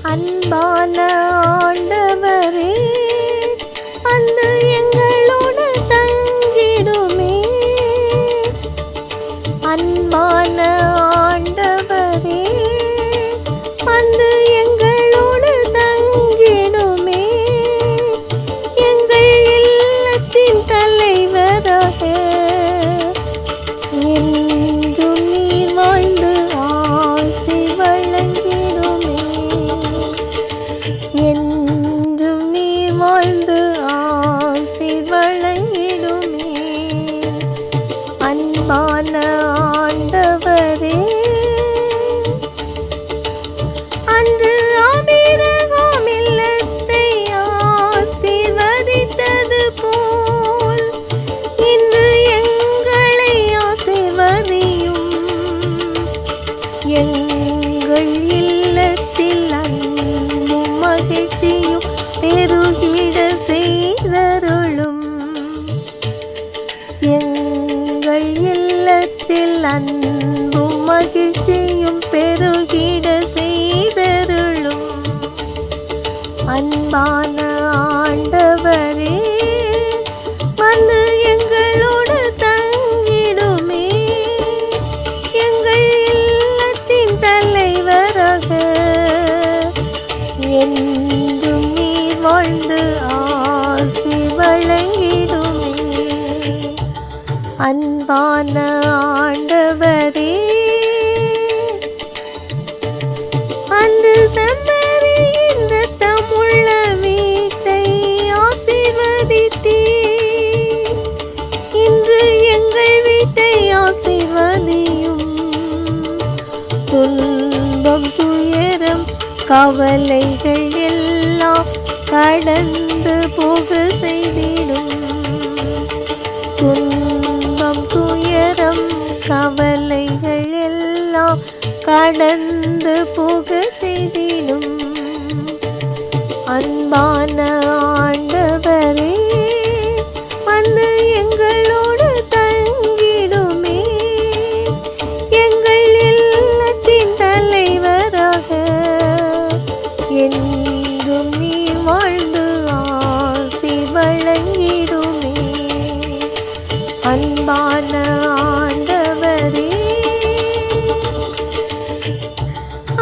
அன்பான ஆண்டவரே, வந்து எங்களோடு தங்கிடுமே. அன்பான ஆண்டவரே, வந்து எங்களோடு தங்கிடுமே. எங்கள் இல்லத்தின் தலைவராக என்றும் நீர் வாழ்ந்து ஆசி வழங்கிடுமே. என்றும் நீர் வாழ்ந்து ஆசி வழங்கிடுமே. அன்பான ஆண்டவரே, அன்று ஆபிரகாம் இல்லத்தை ஆசீர்வதித்தது போல் இன்று எங்களை ஆசீர்வதியும். எங்கள் இல்லத்தில் அன்பும் மகிழ்ச்சியும் பெருகிட செய்தருளும். எங்கள் இல்லத்தில் அன்பும் மகிழ்ச்சியும் பெருகிட செய்தருளும். அன்பான ஆண்டவரே, வந்து எங்களோடு தங்கிடுமே. எங்கள் இல்லத்தின் தலைவராக என்றும் நீர் வாழ்ந்து ஆசி வழங்கிடுமே. அன்பான ஆண்டவரே, அந்த செம்மறியின் இரத்தமுள்ள வீட்டை ஆசீர்வதித்தீர். இன்று எங்கள் வீட்டை ஆசீர்வதியும். துன்பம் துயரம் கவலைகள் எல்லாம் கடந்து போக செய்திடும். துன்பம் துயரம் கவலைகள் எல்லாம் கடந்து போக செய்திடும். அன்பான ஆண்டவரே, வந்து எங்களோடு தங்கிடுமே. எங்கள் இல்லத்தின் தலைவராக என்றும் நீர் வாழ்ந்து ஆசி வழங்கிடுமே. அன்பான ஆண்டவரே,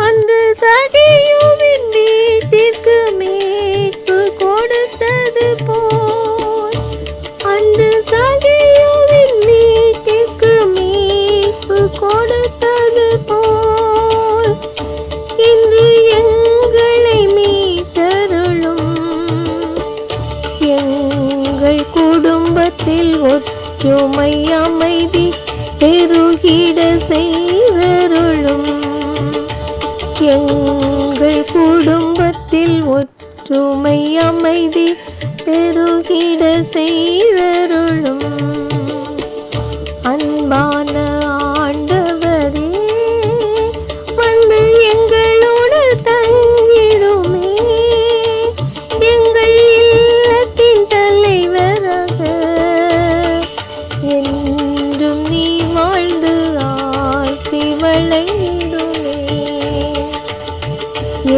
அன்று சகியோவின் வீட்டிற்கு மீட்பு கொடுத்தது போல், அன்று சகியோவின் வீட்டிற்கு மீட்பு கொடுத்தது போல் இன்று எங்களை மீட்டருளும். எங்கள் குடும்பத்தில் ஒற்றுமை அமைதி பெருகிட செய்தருளும். எங்கள் குடும்பத்தில் ஒற்றுமை அமைதி பெருகிட செய்தருளும். அன்பான ஆண்டவரே, வந்து எங்களோடு தங்கிடுமே. எங்கள் இல்லத்தின் தலைவராக என்றும் நீ வாழ்ந்து ஆசி வழங்கிடுமே.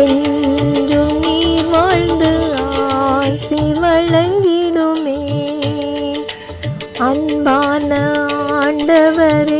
என்றும் நீ வாழ்ந்து ஆசி வழங்கிடுமே. அன்பான ஆண்டவரே,